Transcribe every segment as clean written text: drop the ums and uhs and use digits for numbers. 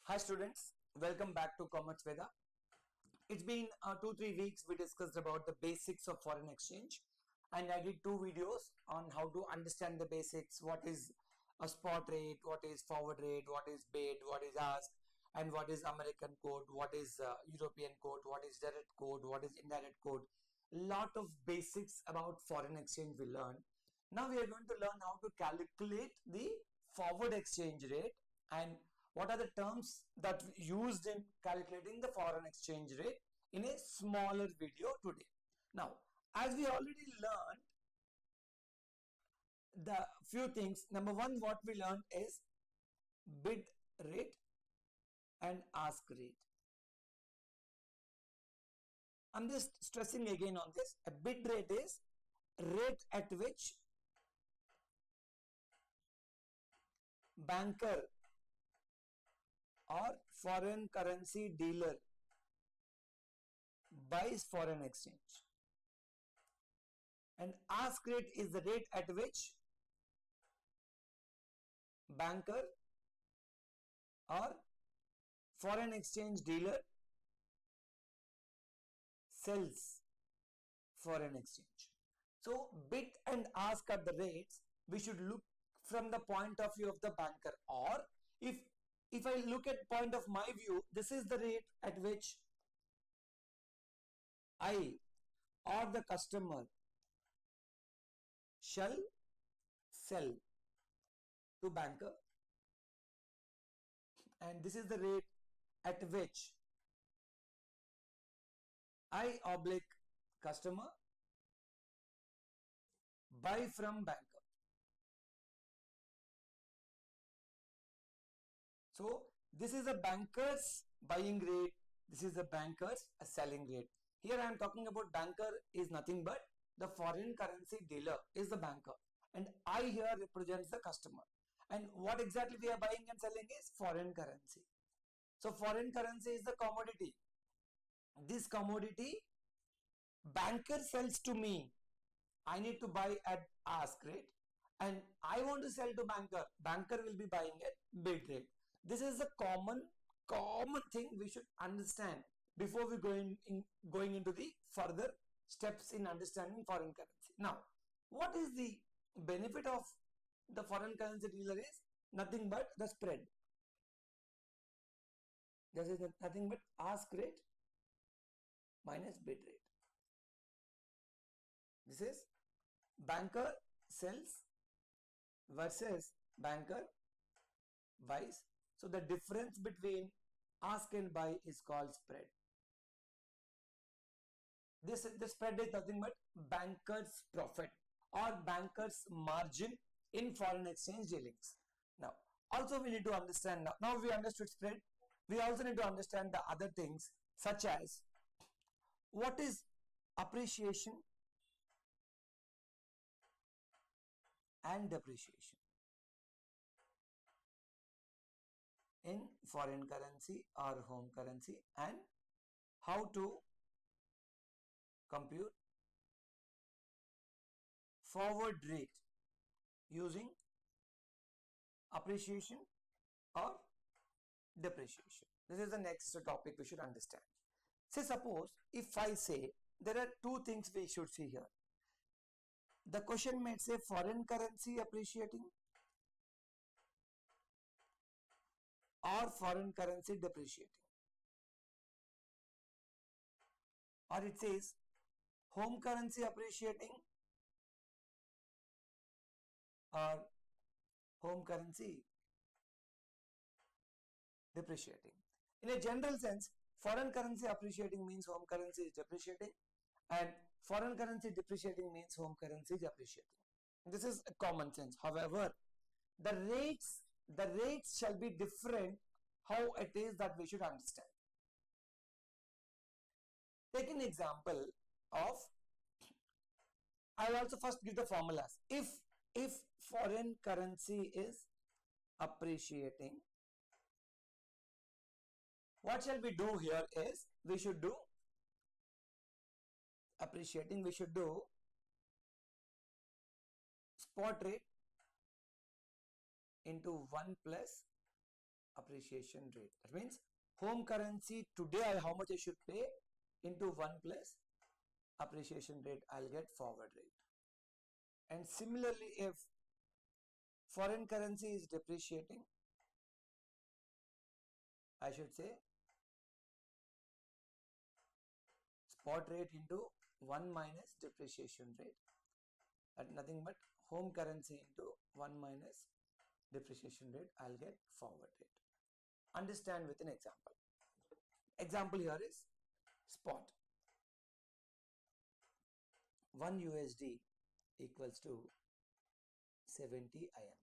Hi students, welcome back to Commerce Veda. It's been 2-3 weeks we discussed about the basics of foreign exchange, and I did two videos on how to understand the basics. What is a spot rate, what is forward rate, what is bid, what is ask, and what is American code, what is European code, what is direct code, what is indirect code. Lot of basics about foreign exchange we learned. Now we are going to learn how to calculate the forward exchange rate and what are the terms that we used in calculating the foreign exchange rate in a smaller video today. Now, as we already learned the few things, number one, what we learned is bid rate and ask rate. I'm just stressing again on this. A bid rate is rate at which banker or foreign currency dealer buys foreign exchange, and ask rate is the rate at which banker or foreign exchange dealer sells foreign exchange. So bid and ask are the rates. We should look from the point of view of the banker, or if I look at point of my view, this is the rate at which I or the customer shall sell to banker, and this is the rate at which I oblique customer buy from banker. So this is a banker's buying rate, this is a banker's selling rate. Here I am talking about banker is nothing but the foreign currency dealer is the banker, and I here represents the customer. And what exactly we are buying and selling is foreign currency. So foreign currency is the commodity. This commodity banker sells to me. I need to buy at ask rate, and I want to sell to banker. Banker will be buying at bid rate. This is a common thing we should understand before we going into the further steps in understanding foreign currency. Now, what is the benefit of the foreign currency dealer is nothing but the spread. This is nothing but ask rate minus bid rate. This is banker sells versus banker buys. So the difference between ask and buy is called spread. This spread is nothing but banker's profit or banker's margin in foreign exchange dealings. Now, also we need to understand, now we understood spread, we also need to understand the other things such as what is appreciation and depreciation in foreign currency or home currency, and how to compute forward rate using appreciation or depreciation. This is the next topic we should understand. Say suppose if I say there are two things we should see here. The question may say foreign currency appreciating or foreign currency depreciating, or it says home currency appreciating or home currency depreciating. In a general sense, foreign currency appreciating means home currency is depreciating, and foreign currency depreciating means home currency is appreciating. This is a common sense. However, the rates shall be different. How it is that we should understand. Take an example of, I will also first give the formulas. If foreign currency is appreciating, what shall we do here is we should do appreciating, we should do spot rate into 1 plus appreciation rate. That means home currency today how much I should pay into 1 plus appreciation rate, I'll get forward rate. And similarly, if foreign currency is depreciating, I should say spot rate into 1 minus depreciation rate, at nothing but home currency into 1 minus depreciation rate, I'll get forward rate. Understand with an example. Example here is spot 1 USD equals to 70 INR.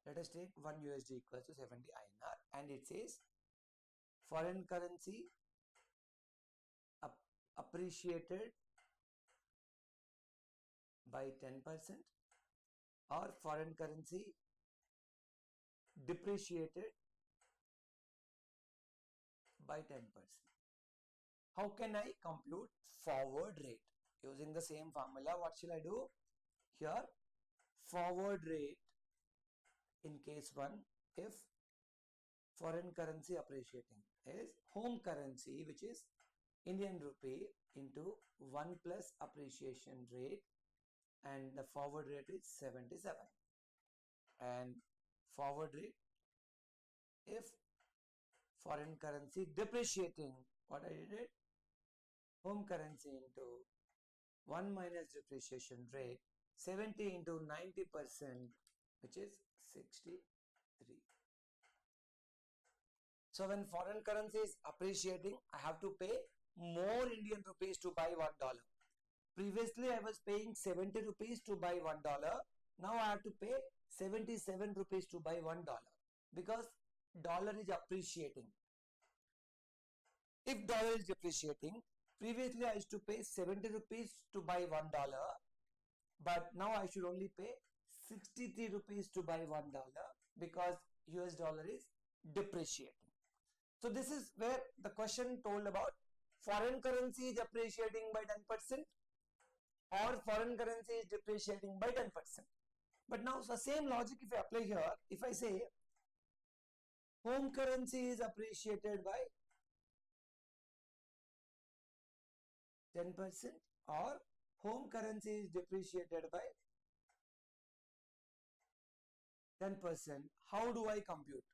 Let us take 1 USD equals to 70 INR and it says foreign currency appreciated by 10% or foreign currency depreciated by 10%. How can I compute forward rate? Using the same formula, what shall I do? Here, forward rate in case 1, if foreign currency appreciating is home currency, which is Indian rupee into 1 plus appreciation rate, and the forward rate is 77. And forward rate if foreign currency depreciating, what I did, home currency into 1 minus depreciation rate, 70 into 90%, which is 63. So when foreign currency is appreciating, I have to pay more Indian rupees to buy $1. Previously, I was paying 70 rupees to buy $1. Now I have to pay 77 rupees to buy $1 because dollar is appreciating. If dollar is depreciating, previously I used to pay 70 rupees to buy $1, but now I should only pay 63 rupees to buy $1 because US dollar is depreciating. So this is where the question told about foreign currency is appreciating by 10% or foreign currency is depreciating by 10%. But now the same logic if I apply here, if I say home currency is appreciated by 10% or home currency is depreciated by 10%, how do I compute?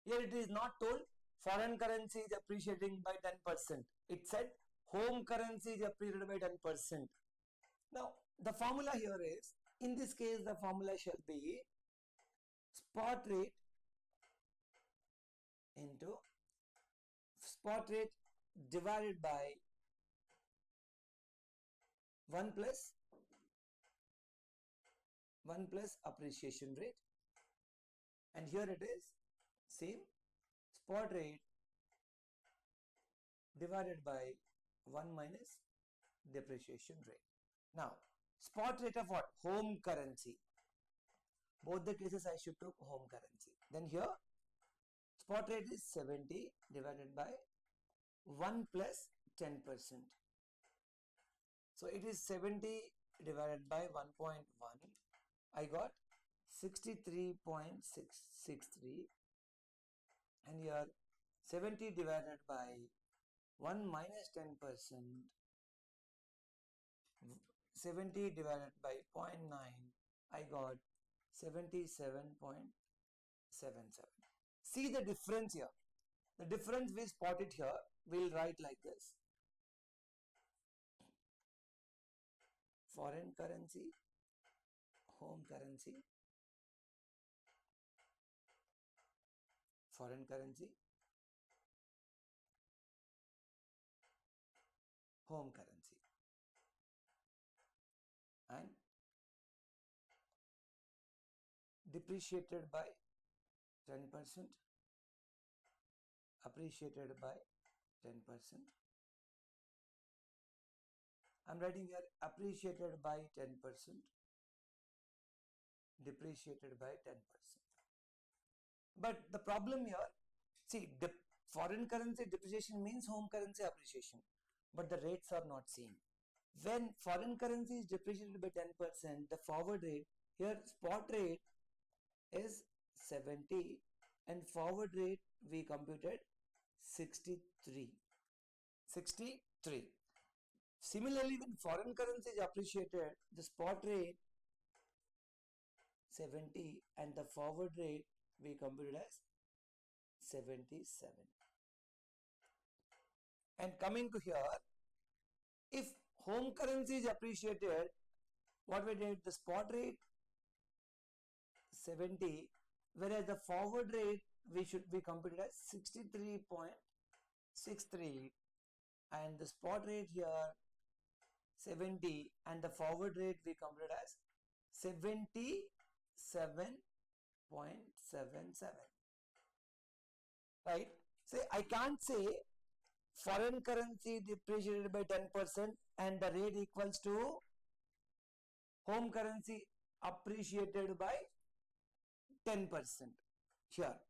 Here it is not told foreign currency is appreciating by 10%. It said home currency is appreciated by 10%. Now the formula here is, in this case the formula shall be spot rate into spot rate divided by 1 plus appreciation rate, and here it is same spot rate divided by 1 minus depreciation rate. Now spot rate of what? Home currency. Both the cases I should took home currency. Then here spot rate is 70 divided by 1 plus 10%. So it is 70 divided by 1.1. I got 63.663, and here 70 divided by 1 minus 10%, 70 divided by 0.9, I got 77.77. See the difference here. The difference we spotted here, we'll write like this. Foreign currency, home currency, foreign currency, home currency, and depreciated by 10%, appreciated by 10%. I'm writing here appreciated by 10%, depreciated by 10%. But the problem here, see, foreign currency depreciation means home currency appreciation, but the rates are not same. When foreign currency is depreciated by 10%, the forward rate, here spot rate is 70 and forward rate we computed 63. 63. Similarly, when foreign currency is appreciated, the spot rate 70 and the forward rate we computed as 77. And coming to here, if home currency is appreciated, what we did, the spot rate 70, whereas the forward rate we should be computed as 63.63, and the spot rate here 70 and the forward rate we computed as 77.77, right? Say I can't say foreign currency depreciated by 10% and the rate equals to home currency appreciated by 10%. Here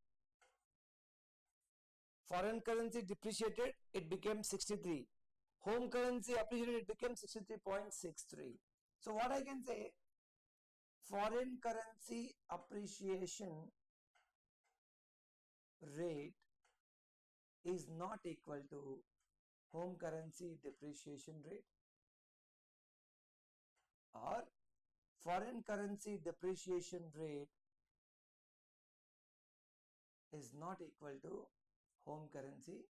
foreign currency depreciated, it became 63. Home currency appreciated, it became 63.63. So what I can say, foreign currency appreciation rate is not equal to home currency depreciation rate, or foreign currency depreciation rate is not equal to home currency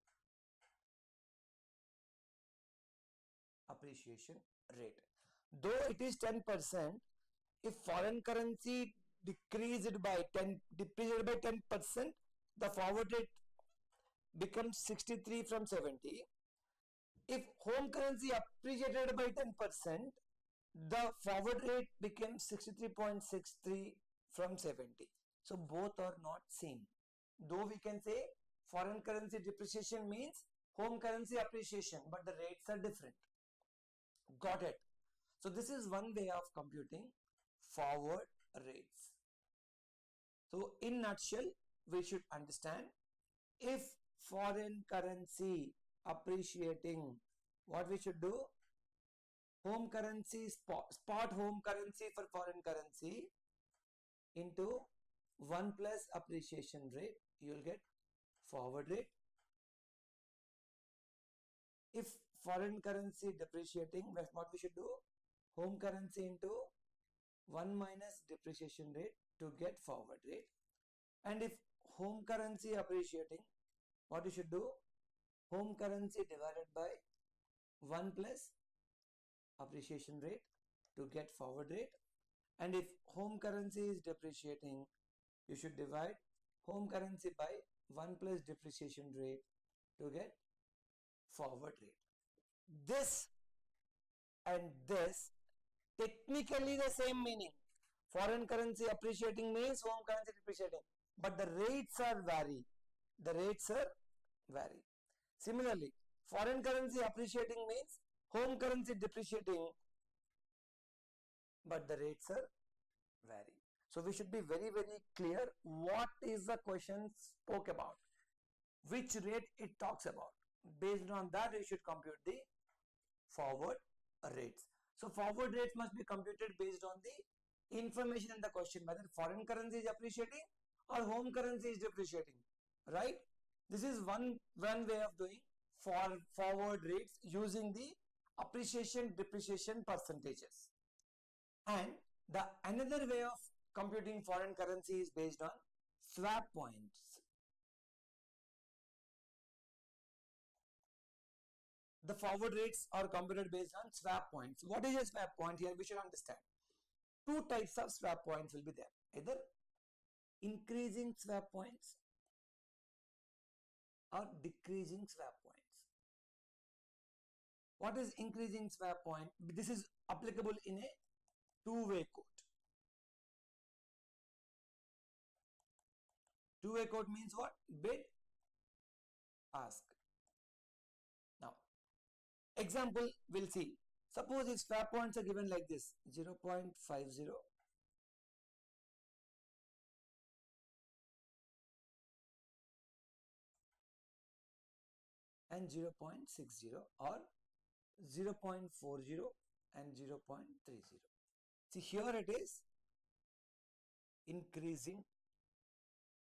appreciation rate. Though it is 10%, if foreign currency depreciated by 10%, the forward rate becomes 63 from 70. If home currency appreciated by 10%, the forward rate becomes 63.63 from 70. So both are not same. Though we can say foreign currency depreciation means home currency appreciation, but the rates are different. Got it? So this is one way of computing forward rates. So in nutshell, we should understand, if foreign currency appreciating, what we should do, home currency spot home currency for foreign currency into 1 plus appreciation rate, you will get forward rate. If foreign currency depreciating, what we should do, home currency into 1 minus depreciation rate to get forward rate. And if home currency appreciating, what you should do, home currency divided by 1 plus appreciation rate to get forward rate. And if home currency is depreciating, you should divide home currency by 1 plus depreciation rate to get forward rate. This and this technically the same meaning. Foreign currency appreciating means home currency depreciating, but the rates are vary. The rates are vary. Similarly, foreign currency appreciating means home currency depreciating, but the rates are vary. So we should be very, very clear what is the question spoke about, which rate it talks about. Based on that, we should compute the forward rates. So forward rates must be computed based on the information in the question, whether foreign currency is appreciating or home currency is depreciating, right? This is one way of doing forward rates using the appreciation depreciation percentages. And the another way of computing foreign currency is based on swap points. The forward rates are computed based on swap points. What is a swap point? Here we should understand. Two types of swap points will be there. Either increasing swap points or decreasing swap points. What is increasing swap point? This is applicable in a two-way quote. Two-way quote means what? Bid, ask. Now, example we'll see. Suppose if swap points are given like this, 0.50 and 0.60, or 0.40 and 0.30. See, here it is increasing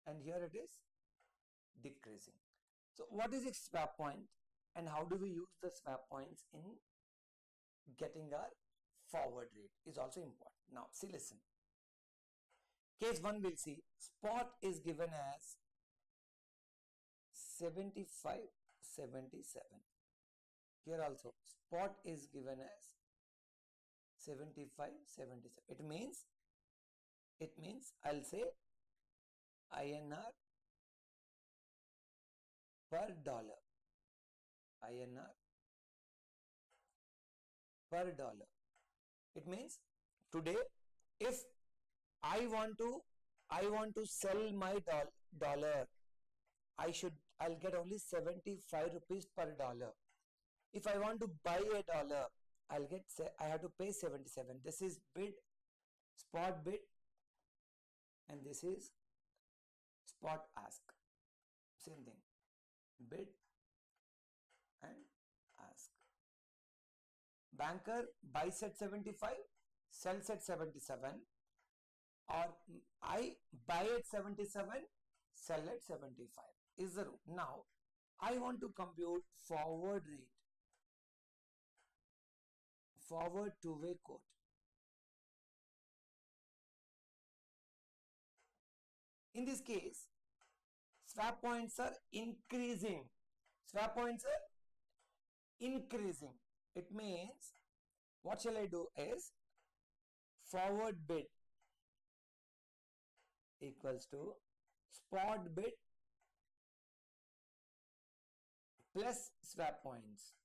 and here it is decreasing. So what is a swap point and how do we use the swap points in getting our forward rate is also important. Now see, listen. Case 1 we'll see spot is given as 75, 77. Here also spot is given as 75, 77. It means I'll say INR per dollar. INR per dollar. It means today if I want to sell my dollar, I'll get only 75 rupees per dollar. If I want to buy a dollar, I have to pay 77. This is bid, spot bid, and this is spot ask. Same thing. Bid and ask. Banker buys at 75, sells at 77, or I buy at 77, sell at 75 is the rule. Now I want to compute forward rate, forward two-way quote. In this case, swap points are increasing. Swap points are increasing. It means what shall I do is forward bid equals to spot bid plus swap points.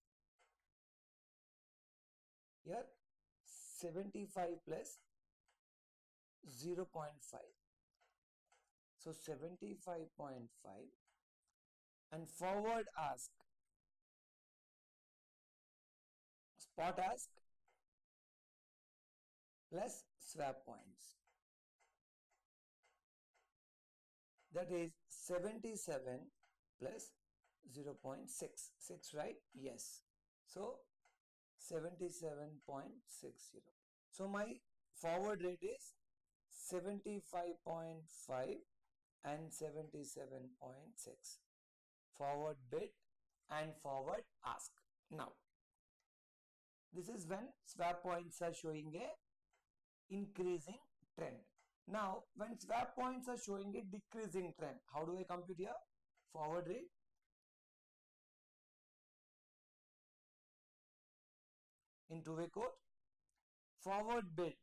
Here 75 plus 0.5. So 75.5 and forward ask, spot ask plus swap points. That is 77 plus 0.66, right? Yes. So 77.60. So my forward rate is 75.5 and 77.6. Forward bid and forward ask. Now, this is when swap points are showing a increasing trend. Now, when swap points are showing a decreasing trend, how do I compute here? Forward rate in two-way quote. Forward bid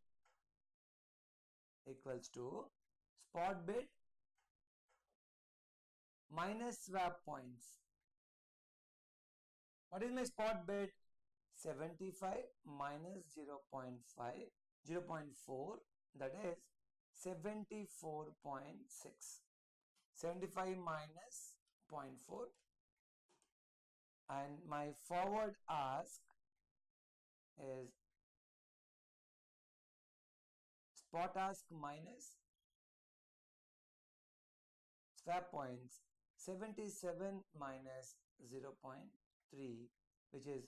equals to spot bid minus swap points. What is my spot bid? 75 minus 0.5, 0.4, that is 74.6. 75 minus 0.4, and my forward ask is spot ask minus swap points. 77 minus 0.3, which is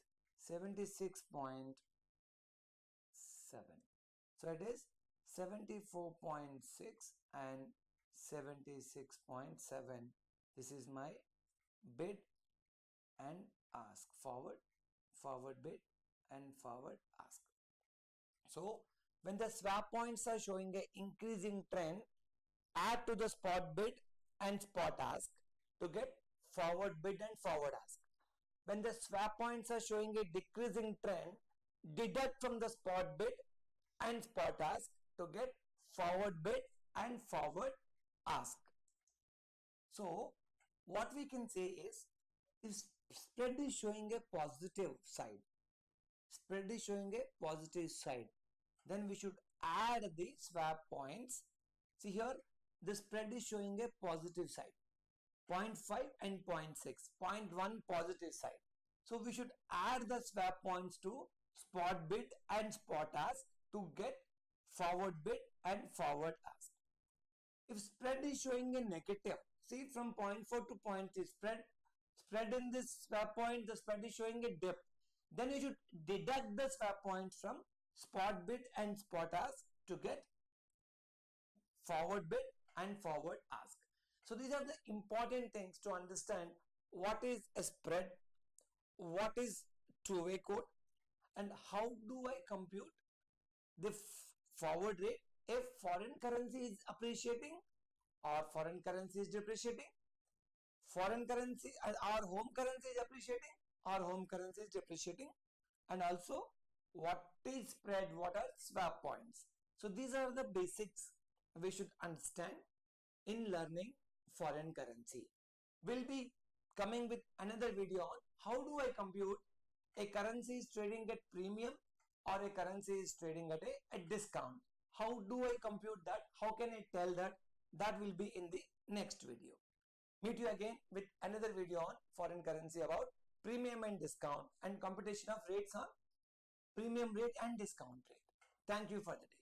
76.7. So it is 74.6 and 76.7. This is my bid and ask, forward bid and forward ask. So when the swap points are showing a increasing trend, add to the spot bid and spot ask to get forward bid and forward ask. When the swap points are showing a decreasing trend, deduct from the spot bid and spot ask to get forward bid and forward ask. So what we can say is, if spread is showing a positive side, then we should add the swap points. See here, the spread is showing a positive side, 0.5 and 0.6, 0.1 positive side. So we should add the swap points to spot bid and spot ask to get forward bid and forward ask. If spread is showing a negative, see from 0.4 to 0.3, spread in this swap point, the spread is showing a dip. Then you should deduct the swap points from spot bid and spot ask to get forward bid and forward ask. So these are the important things to understand what is a spread, what is two-way code, and how do I compute the forward rate if foreign currency is appreciating or foreign currency is depreciating. Foreign currency, our home currency is appreciating, our home currency is depreciating, and also what is spread, what are swap points. So these are the basics we should understand in learning foreign currency. We'll be coming with another video on how do I compute a currency is trading at premium or a currency is trading at a discount. How do I compute that? How can I tell that? That will be in the next video. Meet you again with another video on foreign currency about premium and discount and computation of rates on premium rate and discount rate. Thank you for the day.